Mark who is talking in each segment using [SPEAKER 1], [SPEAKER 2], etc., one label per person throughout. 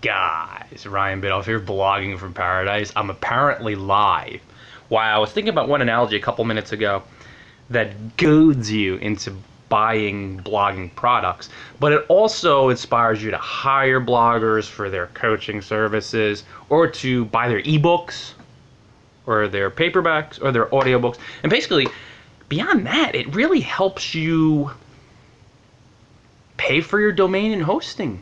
[SPEAKER 1] Guys, Ryan Biddulph here, blogging from paradise. I'm apparently live. Wow, I was thinking about one analogy a couple minutes ago that goads you into buying blogging products, but it also inspires you to hire bloggers for their coaching services, or to buy their ebooks, or their paperbacks, or their audiobooks. And basically, beyond that, it really helps you pay for your domain and hosting.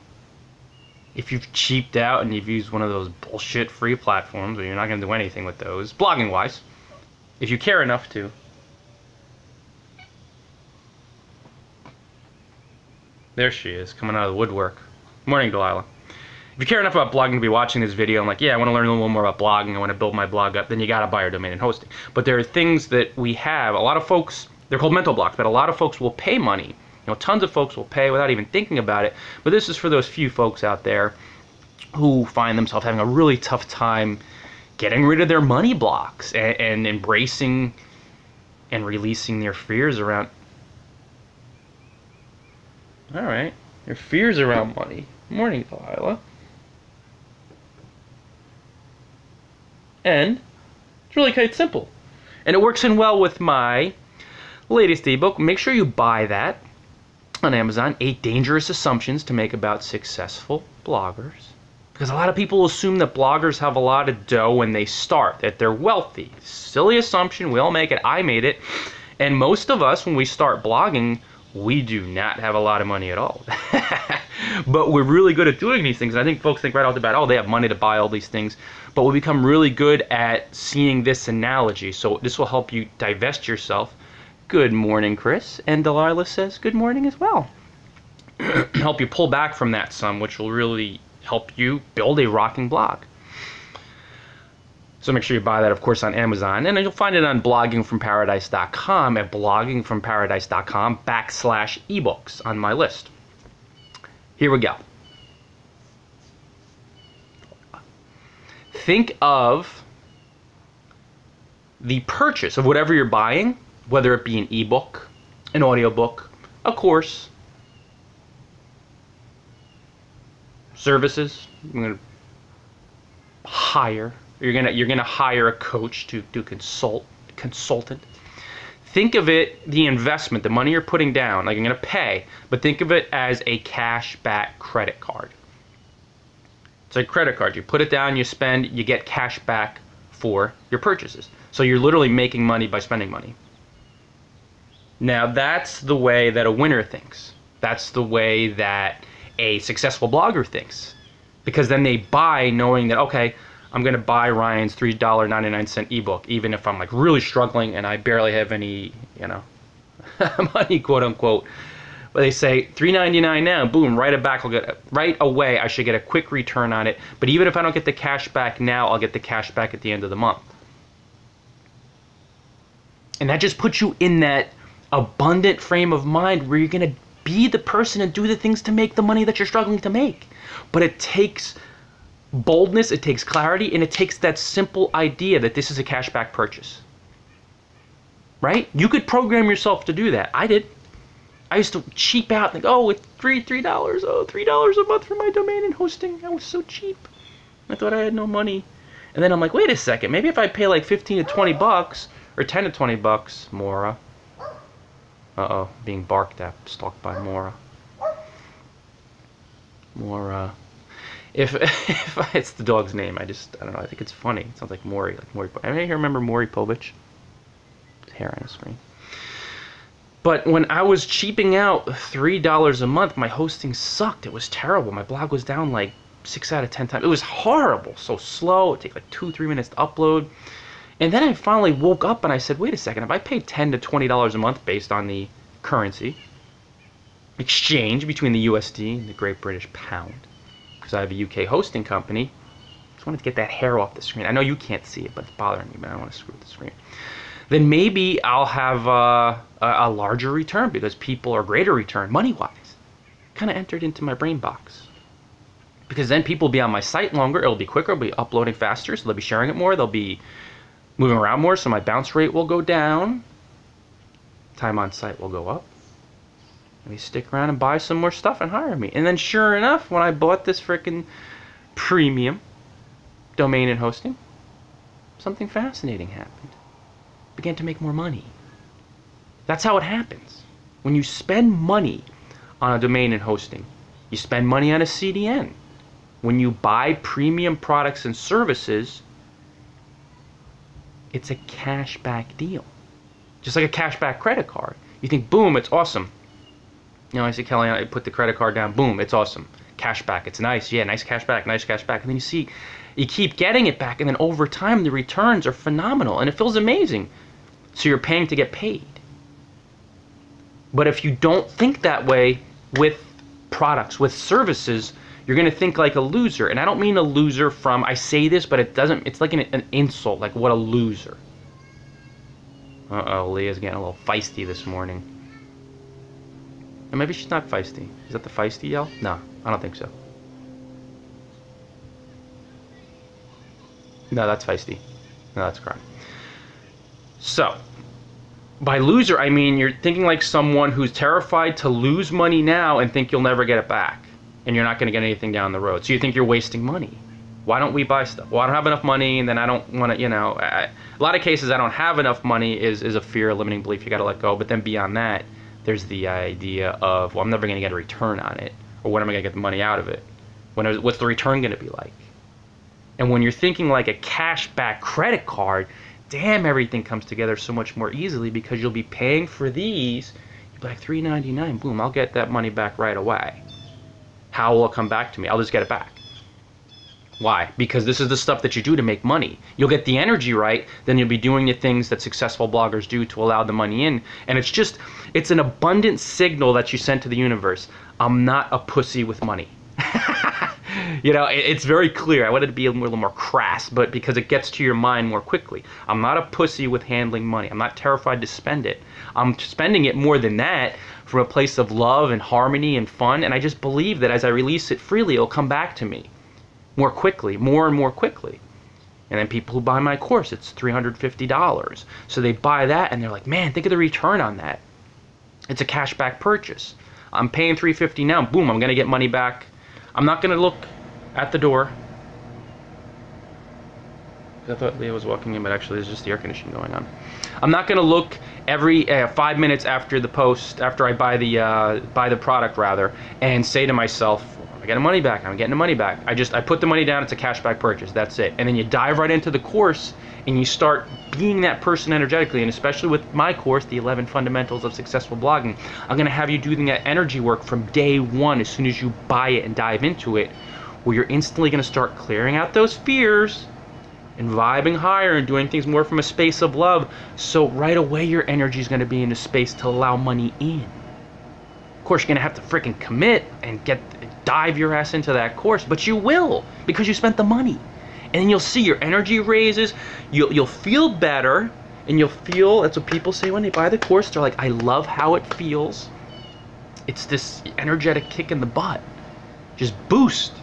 [SPEAKER 1] If you've cheaped out and you've used one of those bullshit free platforms where you're not going to do anything with those, blogging wise, if you care enough to. There she is, coming out of the woodwork. Morning, Delilah. If you care enough about blogging to be watching this video, I'm like, yeah, I want to learn a little more about blogging, I want to build my blog up, then you got to buy your domain and hosting. But there are things that we have, a lot of folks, they're called mental blocks, but a lot of folks will pay money. Tons of folks will pay without even thinking about it. But this is for those few folks out there who find themselves having a really tough time getting rid of their money blocks and embracing and releasing their fears around. All right, your fears around money. Morning, Delilah. And it's really quite simple. And it works in well with my latest ebook. Make sure you buy that on Amazon, 8 Dangerous Assumptions to Make About Successful Bloggers. Because a lot of people assume that bloggers have a lot of dough when they start, that they're wealthy. Silly assumption, we all make it, I made it. And most of us, when we start blogging, we do not have a lot of money at all. But we're really good at doing these things. And I think folks think right off the bat, oh, they have money to buy all these things. But we become really good at seeing this analogy. So this will help you divest yourself. Good morning, Chris. And Delilah says good morning as well. Help you pull back from that some, which will really help you build a rocking blog. So make sure you buy that, of course, on Amazon. And you'll find it on bloggingfromparadise.com at bloggingfromparadise.com/ebooks on my list. Here we go. Think of the purchase of whatever you're buying, whether it be an ebook, an audiobook, a course, services. You're gonna hire. You're gonna hire a coach to do consultant. Think of it, the investment, the money you're putting down, like you're gonna pay, but think of it as a cash back credit card. It's a credit card. You put it down, you spend, you get cash back for your purchases. So you're literally making money by spending money. Now that's the way that a winner thinks. That's the way that a successful blogger thinks. Because then they buy knowing that, okay, I'm going to buy Ryan's $3.99 ebook, even if I'm like really struggling and I barely have any, money, quote unquote. But they say $3.99 now, boom, right away I should get a quick return on it. But even if I don't get the cash back now, I'll get the cash back at the end of the month. And that just puts you in that abundant frame of mind where you're going to be the person and do the things to make the money that you're struggling to make. But it takes boldness, it takes clarity, and it takes that simple idea that this is a cashback purchase. Right? You could program yourself to do that. I did. I used to cheap out and think, oh, it's $3, oh, $3 a month for my domain and hosting. I was so cheap. I thought I had no money. And then I'm like, wait a second, maybe if I pay like 15 to 20 bucks, or 10 to 20 bucks, Mora. Uh-oh, being barked at, stalked by Mora. Mora. If it's the dog's name, I don't know, I think it's funny. It sounds like Maury, I remember Maury Povich? His hair on the screen. But when I was cheaping out $3 a month, my hosting sucked. It was terrible. My blog was down like 6 out of 10 times. It was horrible. So slow. It'd take like 2-3 minutes to upload. And then I finally woke up and I said, wait a second, if I paid $10 to $20 a month based on the currency exchange between the USD and the Great British Pound, because I have a UK hosting company, I just wanted to get that hair off the screen. I know you can't see it, but it's bothering me, but I don't want to screw with the screen. Then maybe I'll have a larger return because people are greater return, money-wise. Kind of entered into my brain box. Because then people will be on my site longer, it'll be quicker, it'll be uploading faster, so they'll be sharing it more, they'll be moving around more, so my bounce rate will go down. Time on site will go up. Maybe stick around and buy some more stuff and hire me. And then sure enough, when I bought this freaking premium domain and hosting, something fascinating happened. Began to make more money. That's how it happens. When you spend money on a domain and hosting, you spend money on a CDN. When you buy premium products and services, it's a cashback deal. Just like a cashback credit card. You think, boom, it's awesome. You know, I say, Kelly, I put the credit card down, boom, it's awesome. Cashback, it's nice, yeah, nice cashback, nice cashback. And then you see, you keep getting it back, and then over time, the returns are phenomenal, and it feels amazing. So you're paying to get paid. But if you don't think that way with products, with services, you're going to think like a loser. And I don't mean a loser from, I say this, but it doesn't, it's like an insult, like what a loser. Uh-oh, Leah's getting a little feisty this morning. Or maybe she's not feisty. Is that the feisty yell? No, I don't think so. No, that's feisty. No, that's crime. So, by loser, I mean you're thinking like someone who's terrified to lose money now and think you'll never get it back. And you're not going to get anything down the road. So you think you're wasting money. Why don't we buy stuff? Well, I don't have enough money, and then I don't want to, you know. A lot of cases, I don't have enough money is a fear, a limiting belief you got to let go. But then beyond that, there's the idea of, well, I'm never going to get a return on it. Or when am I going to get the money out of it? What's the return going to be like? And when you're thinking like a cashback credit card, damn, everything comes together so much more easily because you'll be paying for these. You'll be like $3.99, boom, I'll get that money back right away. How will it come back to me? I'll just get it back. Why? Because this is the stuff that you do to make money. You'll get the energy right, then you'll be doing the things that successful bloggers do to allow the money in. And it's an abundant signal that you send to the universe. I'm not a pussy with money. You know, it's very clear. I wanted to be a little more crass, but because it gets to your mind more quickly. I'm not a pussy with handling money. I'm not terrified to spend it. I'm spending it more than that from a place of love and harmony and fun. And I just believe that as I release it freely, it'll come back to me more quickly, more and more quickly. And then people who buy my course, it's $350. So they buy that and they're like, man, think of the return on that. It's a cashback purchase. I'm paying $350 now. Boom, I'm going to get money back. I'm not going to look at the door. I thought Leah was walking in, but actually there's just the air conditioning going on. I'm not going to look every 5 minutes after the post, after I buy the product rather, and say to myself, I'm getting money back, I'm getting the money back. I put the money down, it's a cashback purchase, that's it. And then you dive right into the course and you start being that person energetically. And especially with my course, the 11 Fundamentals of Successful Blogging, I'm going to have you doing that energy work from day one as soon as you buy it and dive into it, where you're instantly going to start clearing out those fears and vibing higher and doing things more from a space of love. So right away your energy is going to be in a space to allow money in. Of course, you're going to have to freaking commit and dive your ass into that course, but you will, because you spent the money. And then you'll see your energy raises, you'll feel better, and you'll feel, that's what people say when they buy the course, they're like, I love how it feels. It's this energetic kick in the butt. Just boost.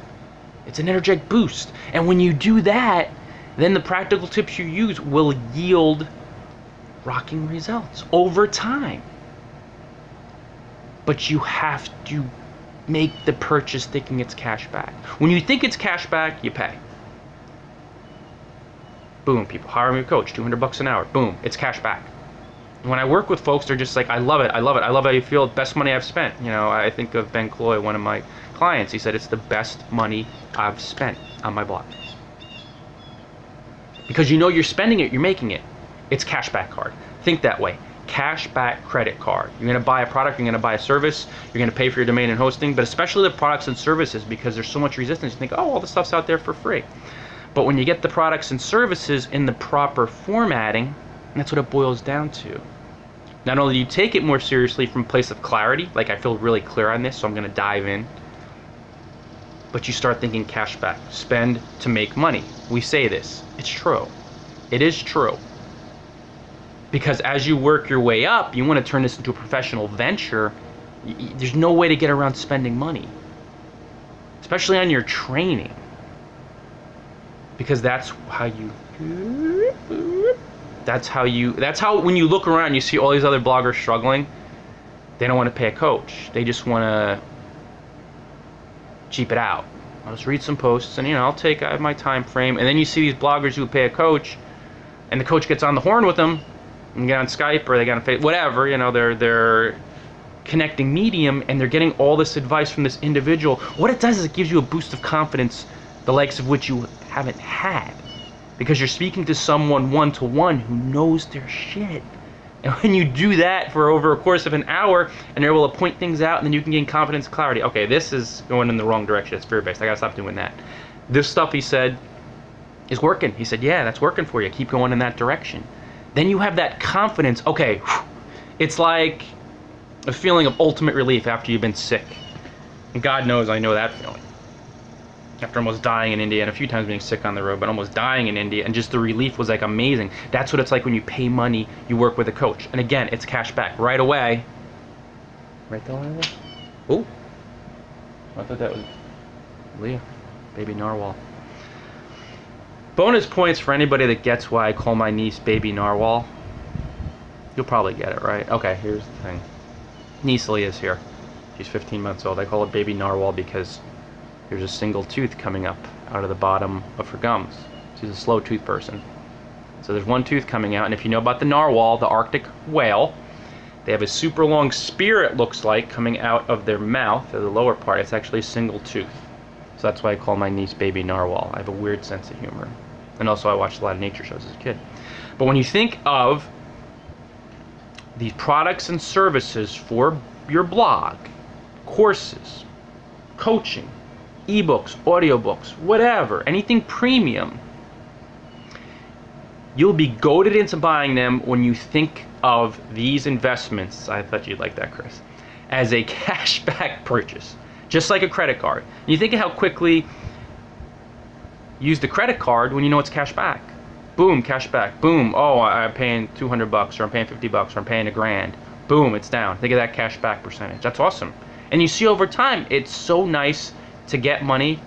[SPEAKER 1] It's an energetic boost. And when you do that, then the practical tips you use will yield rocking results over time. But you have to make the purchase thinking it's cash back. When you think it's cash back, you pay. Boom, people hire me a coach, $200 an hour. Boom, it's cash back. When I work with folks, they're just like, I love it, I love it, I love how you feel, best money I've spent. You know, I think of Ben Cloy, one of my clients. He said it's the best money I've spent on my blog. Because you know you're spending it, you're making it. It's cashback card. Think that way. Cashback credit card. You're going to buy a product, you're going to buy a service, you're going to pay for your domain and hosting, but especially the products and services, because there's so much resistance. You think, oh, all the stuff's out there for free. But when you get the products and services in the proper formatting, that's what it boils down to. Not only do you take it more seriously from a place of clarity, like I feel really clear on this, so I'm going to dive in, but you start thinking cashback. Spend to make money. We say this. It's true. It is true. Because as you work your way up, you want to turn this into a professional venture. There's no way to get around spending money, especially on your training, because that's how when you look around, you see all these other bloggers struggling. They don't want to pay a coach. They just want to cheap it out. I'll just read some posts, and I have my time frame. And then you see these bloggers who pay a coach, and the coach gets on the horn with them, and get on Skype or they get on Facebook, whatever. They're connecting medium, and they're getting all this advice from this individual. What it does is it gives you a boost of confidence, the likes of which you haven't had, because you're speaking to someone one-to-one who knows their shit. And when you do that for over a course of an hour, and you're able to point things out, and then you can gain confidence and clarity. Okay, this is going in the wrong direction. It's fear-based. I gotta stop doing that. This stuff, he said, is working. He said, yeah, that's working for you. Keep going in that direction. Then you have that confidence. Okay, it's like a feeling of ultimate relief after you've been sick. And God knows I know that feeling. After almost dying in India, and a few times being sick on the road, but almost dying in India, and just the relief was like amazing. That's what it's like when you pay money, you work with a coach. And again, it's cash back right away. Right there? Oh, I thought that was Leah, baby narwhal. Bonus points for anybody that gets why I call my niece baby narwhal. You'll probably get it, right? Okay, here's the thing. Niece Leah is here. She's 15 months old. I call her baby narwhal because there's a single tooth coming up out of the bottom of her gums. She's a slow tooth person. So there's one tooth coming out, and if you know about the narwhal, the Arctic whale, they have a super long spear, it looks like, coming out of their mouth, or the lower part. It's actually a single tooth. So that's why I call my niece baby narwhal. I have a weird sense of humor. And also I watched a lot of nature shows as a kid. But when you think of these products and services for your blog, courses, coaching, ebooks, audiobooks, whatever, anything premium, you'll be goaded into buying them when you think of these investments. I thought you'd like that, Chris. As a cashback purchase, just like a credit card. And you think of how quickly use the credit card when you know it's cash back. Boom, cash back. Boom, oh, I'm paying $200, or I'm paying $50, or I'm paying $1,000. Boom, it's down. Think of that cash back percentage. That's awesome. And you see over time, it's so nice to get money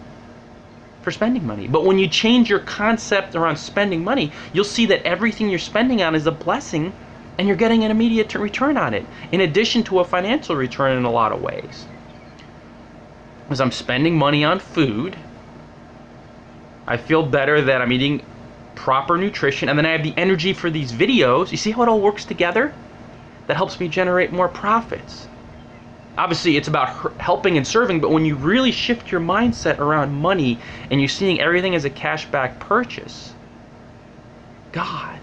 [SPEAKER 1] for spending money. But when you change your concept around spending money, you'll see that everything you're spending on is a blessing, and you're getting an immediate return on it, in addition to a financial return in a lot of ways. As I'm spending money on food, I feel better that I'm eating proper nutrition, and then I have the energy for these videos. You see how it all works together? That helps me generate more profits. Obviously, it's about helping and serving, but when you really shift your mindset around money and you're seeing everything as a cashback purchase, God,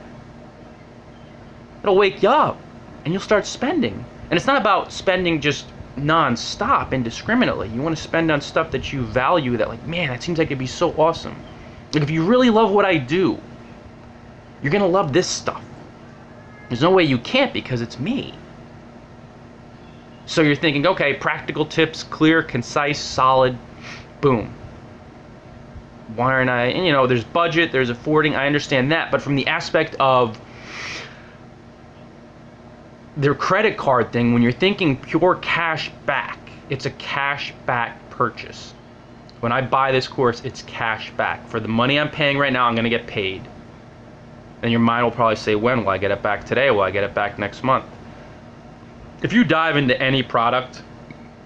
[SPEAKER 1] it'll wake you up and you'll start spending. And it's not about spending just non-stop indiscriminately. You want to spend on stuff that you value, that like, man, that seems like it'd be so awesome. Like, if you really love what I do, you're gonna love this stuff. There's no way you can't, because it's me. So you're thinking, okay, practical tips, clear, concise, solid, boom. Why aren't I, and there's budget, there's affording, I understand that, but from the aspect of their credit card thing, when you're thinking pure cash back, it's a cash back purchase. When I buy this course, it's cash back. For the money I'm paying right now, I'm gonna get paid. And your mind will probably say, when will I get it back? Today? Will I get it back next month? If you dive into any product,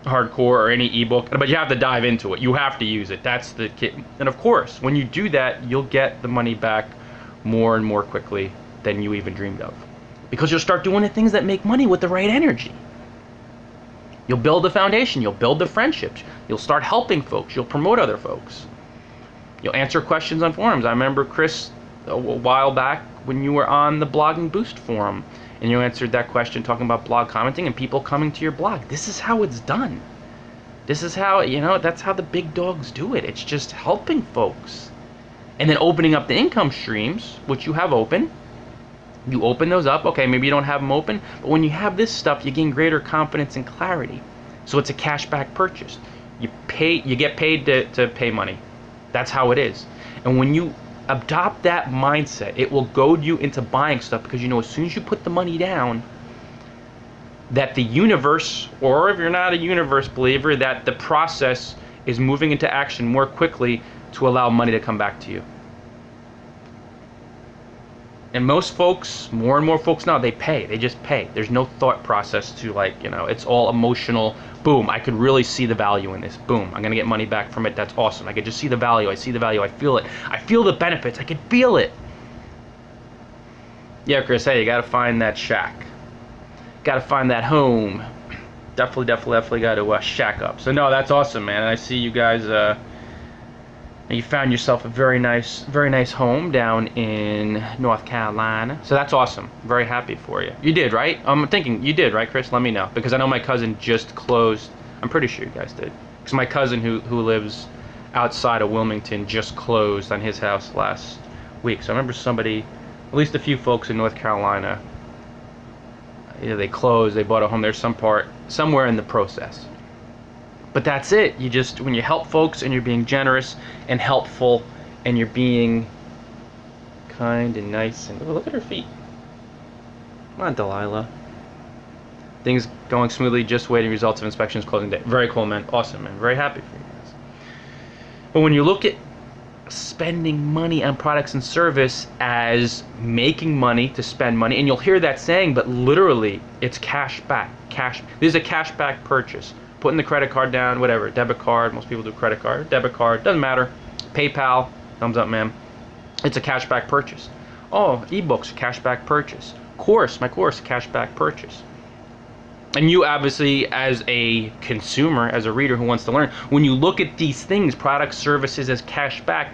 [SPEAKER 1] hardcore, or any ebook, but you have to dive into it. You have to use it. That's the kit. And of course, when you do that, you'll get the money back more and more quickly than you even dreamed of. Because you'll start doing the things that make money with the right energy. You'll build the foundation. You'll build the friendships. You'll start helping folks. You'll promote other folks. You'll answer questions on forums. I remember, Chris, a while back when you were on the Blogging Boost forum, and you answered that question talking about blog commenting and people coming to your blog. This is how it's done. This is how, that's how the big dogs do it. It's just helping folks. And then opening up the income streams, which you have open. You open those up. Okay, maybe you don't have them open, but when you have this stuff, you gain greater confidence and clarity. So it's a cashback purchase. You get paid to pay money. That's how it is. And when you adopt that mindset, it will goad you into buying stuff, because as soon as you put the money down, that the universe, or if you're not a universe believer, that the process is moving into action more quickly to allow money to come back to you. And most folks, more and more folks now, they pay. They just pay. There's no thought process to, like, you know, it's all emotional. Boom, I could really see the value in this. Boom, I'm going to get money back from it. That's awesome. I could just see the value. I see the value. I feel it. I feel the benefits. I can feel it. Yeah, Chris, hey, you got to find that shack. Got to find that home. Definitely got to shack up. So, no, that's awesome, man. I see you guys... you found yourself a very nice home down in North Carolina. So that's awesome. Very happy for you. You did, right? I'm thinking you did, right, Chris? Let me know, because I know my cousin just closed. I'm pretty sure you guys did. Because my cousin who lives outside of Wilmington just closed on his house last week. So I remember somebody, at least a few folks in North Carolina, either they closed, they bought a home. There's somewhere in the process. But that's it. You just, when you help folks and you're being generous and helpful and you're being kind and nice and look at her feet. Come on, Delilah. Things going smoothly, just waiting results of inspections, closing day. Very cool, man. Awesome, man. Very happy for you guys. But when you look at spending money on products and service as making money to spend money, and you'll hear that saying, but literally it's cash back. This is a cash back purchase. Putting the credit card down, whatever, debit card, most people do credit card, debit card, doesn't matter. PayPal, thumbs up, man. It's a cashback purchase. Oh, ebooks, cashback purchase. My course, cashback purchase. And you obviously, as a consumer, as a reader who wants to learn, when you look at these things, products, services as cashback,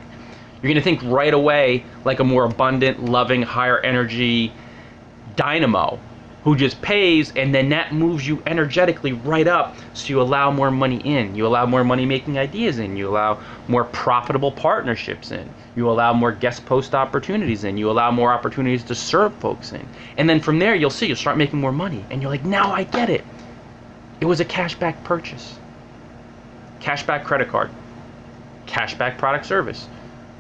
[SPEAKER 1] you're gonna think right away like a more abundant, loving, higher energy dynamo who just pays, and then that moves you energetically right up, so you allow more money in, you allow more money making ideas in, you allow more profitable partnerships in, you allow more guest post opportunities in, you allow more opportunities to serve folks in, and then from there you'll start making more money, and you're like, now I get it. It was a cashback purchase, cashback credit card, cashback product service.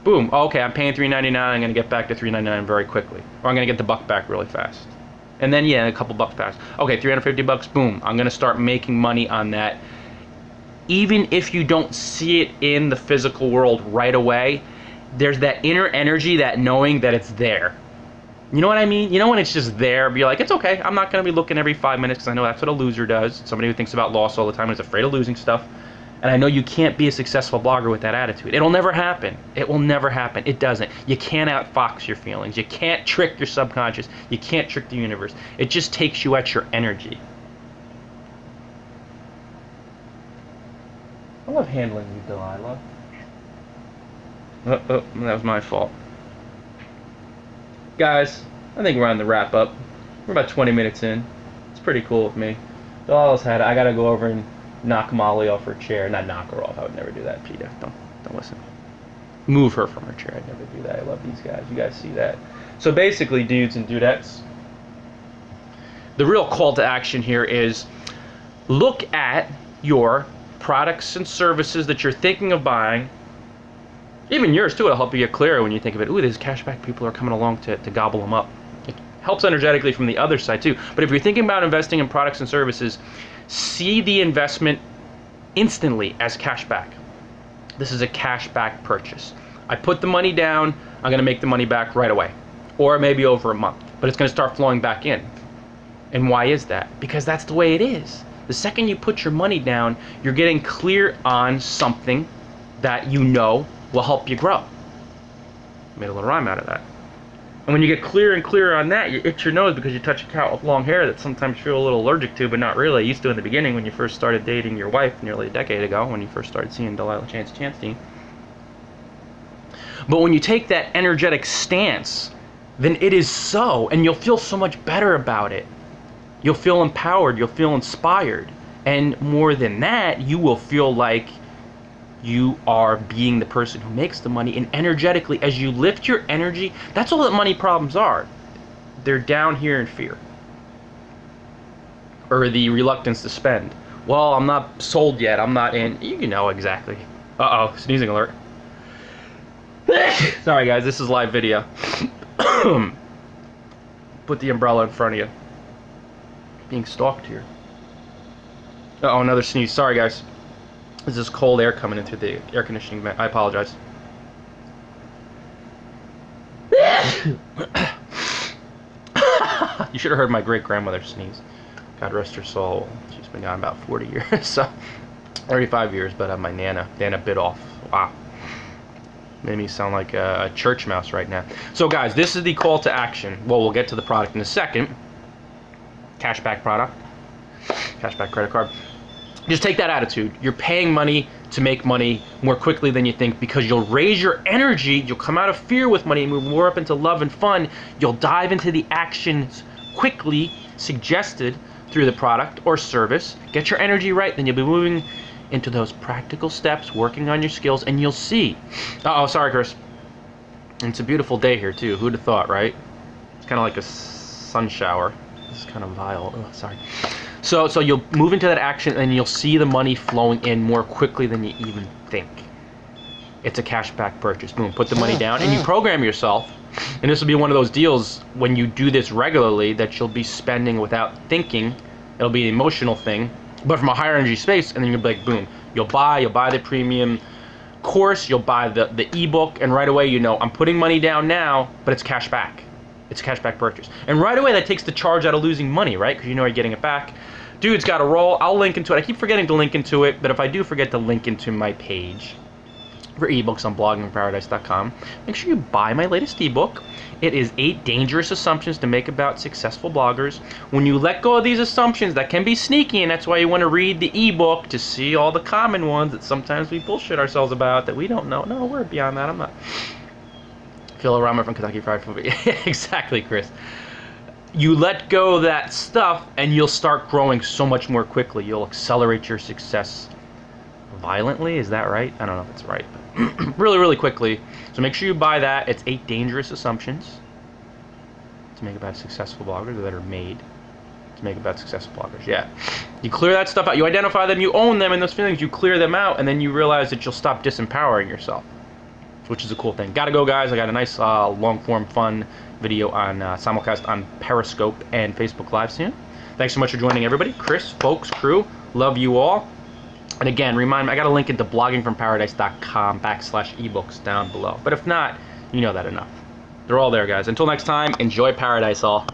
[SPEAKER 1] Boom. Okay, I'm paying $3.99. I'm gonna get back to $3.99 very quickly, or I'm gonna get the buck back really fast. And then, yeah, a couple bucks pass. Okay, 350 bucks, boom. I'm gonna start making money on that. Even if you don't see it in the physical world right away, there's that inner energy, that knowing that it's there. You know what I mean? You know when it's just there, be like, it's okay. I'm not gonna be looking every 5 minutes, because I know that's what a loser does. Somebody who thinks about loss all the time and is afraid of losing stuff. And I know you can't be a successful blogger with that attitude. It'll never happen. It will never happen. It doesn't. You can't outfox your feelings. You can't trick your subconscious. You can't trick the universe. It just takes you at your energy. I love handling you, Delilah. Oh, that was my fault. Guys, I think we're on the wrap up. We're about 20 minutes in. It's pretty cool with me. Delilah's had it. I gotta go over and knock Molly off her chair. Not knock her off. I would never do that, Peter. Don't listen. Move her from her chair. I'd never do that. I love these guys. You guys see that. So basically, dudes and dudettes, the real call to action here is look at your products and services that you're thinking of buying. Even yours too. It'll help you get clearer when you think of it. Ooh, these cashback people are coming along to gobble them up. It helps energetically from the other side too. But if you're thinking about investing in products and services, see the investment instantly as cashback. This is a cashback purchase. I put the money down, I'm gonna make the money back right away. Or maybe over a month, but it's gonna start flowing back in. And why is that? Because that's the way it is. The second you put your money down, you're getting clear on something that you know will help you grow. Made a little rhyme out of that. And when you get clearer and clearer on that, you itch your nose because you touch a cow with long hair that sometimes you feel a little allergic to, but not really. You used to in the beginning when you first started dating your wife nearly a decade ago, when you first started seeing Delilah Chance-Chanstein. But when you take that energetic stance, then it is so, and you'll feel so much better about it. You'll feel empowered, you'll feel inspired. And more than that, you will feel like you are being the person who makes the money, and energetically, as you lift your energy, that's all that money problems are. They're down here in fear. Or the reluctance to spend. Well, I'm not sold yet, I'm not in. You know exactly. Uh-oh, sneezing alert. Sorry guys, this is live video. Put the umbrella in front of you. Being stalked here. Uh-oh, another sneeze. Sorry guys. There's this cold air coming in through the air conditioning vent. I apologize. You should have heard my great-grandmother sneeze. God rest her soul. She's been gone about 40 years, so 35 years, but my Nana bit off. Wow. Made me sound like a church mouse right now. So guys, this is the call to action. Well, we'll get to the product in a second. Cashback product. Cashback credit card. Just take that attitude. You're paying money to make money more quickly than you think, because you'll raise your energy, you'll come out of fear with money and move more up into love and fun. You'll dive into the actions quickly suggested through the product or service. Get your energy right, then you'll be moving into those practical steps, working on your skills, and you'll see. Uh-oh, sorry, Chris. And it's a beautiful day here, too. Who'd have thought, right? It's kind of like a sun shower. This is kind of vile. Oh, sorry. So you'll move into that action, and you'll see the money flowing in more quickly than you even think. It's a cashback purchase. Boom, put the money down, and you program yourself. And this will be one of those deals, when you do this regularly, that you'll be spending without thinking. It'll be an emotional thing, but from a higher energy space, and then you'll be like, boom, you'll buy the premium course, you'll buy the ebook, and right away you know, I'm putting money down now, but it's cash back. It's a cashback purchase. And right away that takes the charge out of losing money, right? Because you know you're getting it back. Dude's got a roll. I'll link into it. I keep forgetting to link into it, but if I do forget to link into my page for ebooks on bloggingparadise.com, make sure you buy my latest ebook. It is 8 dangerous assumptions to make about successful bloggers. When you let go of these assumptions that can be sneaky, and that's why you want to read the ebook to see all the common ones that sometimes we bullshit ourselves about that we don't know. No, we're beyond that. I'm not Phil Rama from Kentucky Fried Food. Exactly, Chris. You let go of that stuff and you'll start growing so much more quickly. You'll accelerate your success violently. Is that right? I don't know if it's right, but really, really quickly. So make sure you buy that. It's 8 dangerous assumptions to make about successful bloggers, that are made to make about successful bloggers. Yeah. You clear that stuff out. You identify them, you own them, and those feelings, you clear them out, and then you realize that you'll stop disempowering yourself, which is a cool thing. Gotta go, guys. I got a nice long-form fun video on simulcast on Periscope and Facebook Live soon. Thanks so much for joining, everybody. Chris, folks, crew, love you all. And again, remind me, I got a link into bloggingfromparadise.com/ebooks down below. But if not, you know that enough. They're all there, guys. Until next time, enjoy paradise, all.